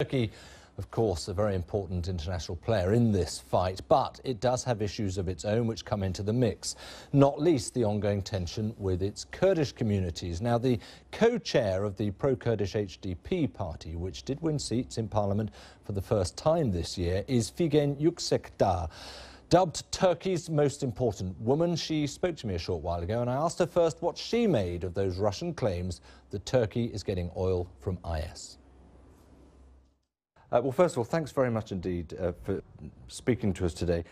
Turkey, of course, a very important international player in this fight, but it does have issues of its own which come into the mix, not least the ongoing tension with its Kurdish communities. Now, the co-chair of the pro-Kurdish HDP party, which did win seats in parliament for the first time this year, is Figen Yuksekdag. Dubbed Turkey's most important woman, she spoke to me a short while ago, and I asked her first what she made of those Russian claims that Turkey is getting oil from IS. Well, first of all, thanks very much indeed for speaking to us today.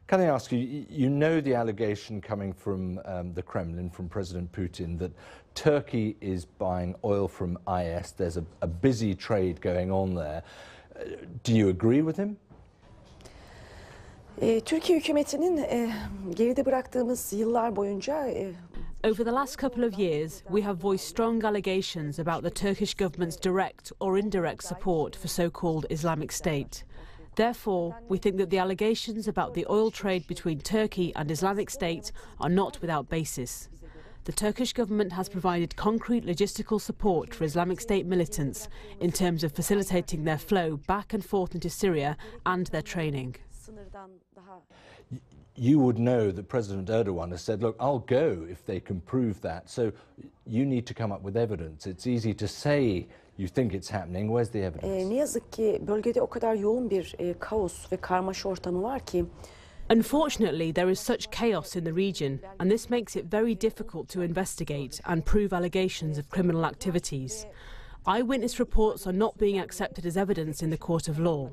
Can I ask you, you know the allegation coming from the Kremlin, from President Putin, that Turkey is buying oil from IS. There's a busy trade going on there. Do you agree with him? Türkiye hükümetinin geride bıraktığımız yıllar boyunca Over the last couple of years, we have voiced strong allegations about the Turkish government's direct or indirect support for so-called Islamic State. Therefore, we think that the allegations about the oil trade between Turkey and Islamic State are not without basis. The Turkish government has provided concrete logistical support for Islamic State militants in terms of facilitating their flow back and forth into Syria and their training. You would know that President Erdogan has said, look, I'll go if they can prove that. So you need to come up with evidence. It's easy to say you think it's happening. Where's the evidence? Ne yazık ki bölgede o kadar yoğun bir kaos ve karmaşa ortamı var ki. Unfortunately, there is such chaos in the region, and this makes it very difficult to investigate and prove allegations of criminal activities. Eyewitness reports are not being accepted as evidence in the court of law.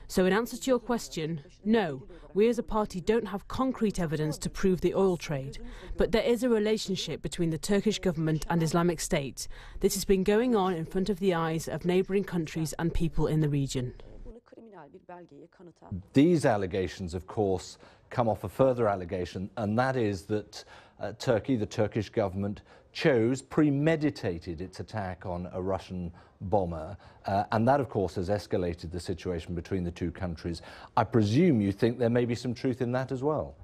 So in answer to your question, no, we as a party don't have concrete evidence to prove the oil trade, but there is a relationship between the Turkish government and Islamic State. This has been going on in front of the eyes of neighbouring countries and people in the region. These allegations, of course, come off a further allegation, and that is that Turkey, the Turkish government, premeditated its attack on a Russian bomber, and that, of course, has escalated the situation between the two countries. I presume you think there may be some truth in that as well.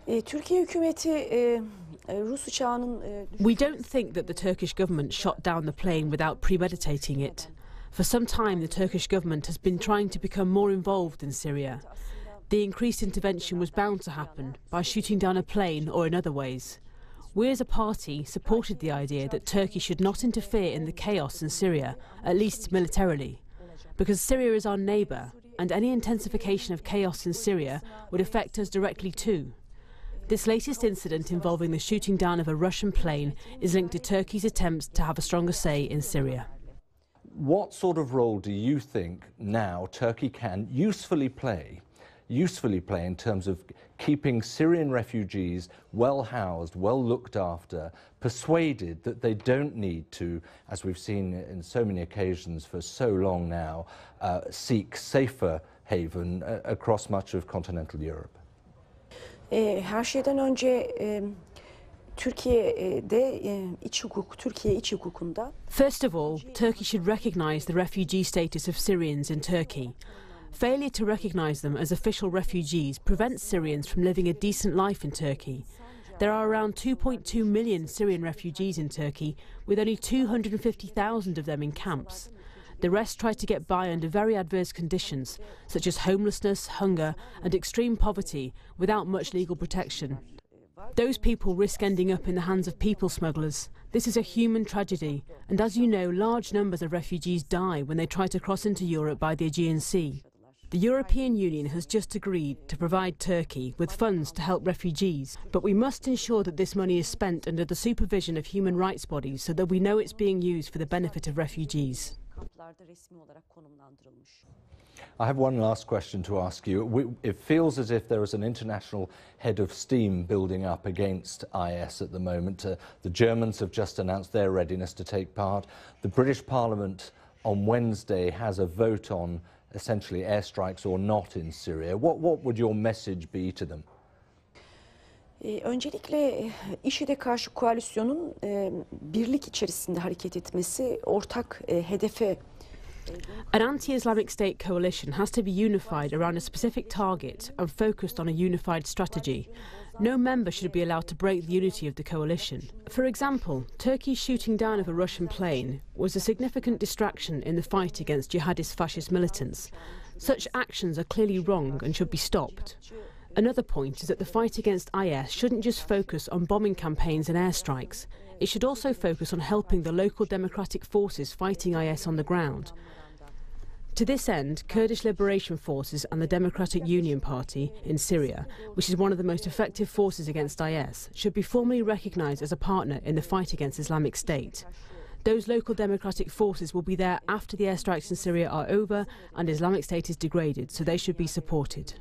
Türkiye hükümeti Rus uçağının We don't think that the Turkish government shot down the plane without premeditating it. For some time, the Turkish government has been trying to become more involved in Syria. The increased intervention was bound to happen by shooting down a plane or in other ways. We as a party supported the idea that Turkey should not interfere in the chaos in Syria, at least militarily, because Syria is our neighbour and any intensification of chaos in Syria would affect us directly too. This latest incident involving the shooting down of a Russian plane is linked to Turkey's attempts to have a stronger say in Syria. What sort of role do you think now Turkey can usefully play in terms of keeping Syrian refugees well housed, well looked after, persuaded that they don't need to, as we've seen in so many occasions for so long now, seek safer haven across much of continental Europe? Her şeyden önce Türkiye iç hukukunda. First of all, Turkey should recognise the refugee status of Syrians in Turkey. Failure to recognise them as official refugees prevents Syrians from living a decent life in Turkey. There are around 2.2 million Syrian refugees in Turkey, with only 250,000 of them in camps. The rest try to get by under very adverse conditions, such as homelessness, hunger and extreme poverty, without much legal protection. Those people risk ending up in the hands of people smugglers. This is a human tragedy, and as you know, large numbers of refugees die when they try to cross into Europe by the Aegean Sea. The European Union has just agreed to provide Turkey with funds to help refugees, but we must ensure that this money is spent under the supervision of human rights bodies so that we know it's being used for the benefit of refugees. I have one last question to ask you. It feels as if there is an international head of steam building up against IS at the moment. The Germans have just announced their readiness to take part. The British Parliament on Wednesday has a vote on essentially airstrikes or not in Syria. What would your message be to them? Öncelikle IŞİD'e karşı koalisyonun birlik içerisinde hareket etmesi, ortak hedefe An anti-Islamic State coalition has to be unified around a specific target and focused on a unified strategy. No member should be allowed to break the unity of the coalition. For example, Turkey's shooting down of a Russian plane was a significant distraction in the fight against jihadist fascist militants. Such actions are clearly wrong and should be stopped. Another point is that the fight against IS shouldn't just focus on bombing campaigns and airstrikes. It should also focus on helping the local democratic forces fighting IS on the ground. To this end, Kurdish Liberation Forces and the Democratic Union Party in Syria, which is one of the most effective forces against IS, should be formally recognised as a partner in the fight against Islamic State. Those local democratic forces will be there after the airstrikes in Syria are over and Islamic State is degraded, so they should be supported.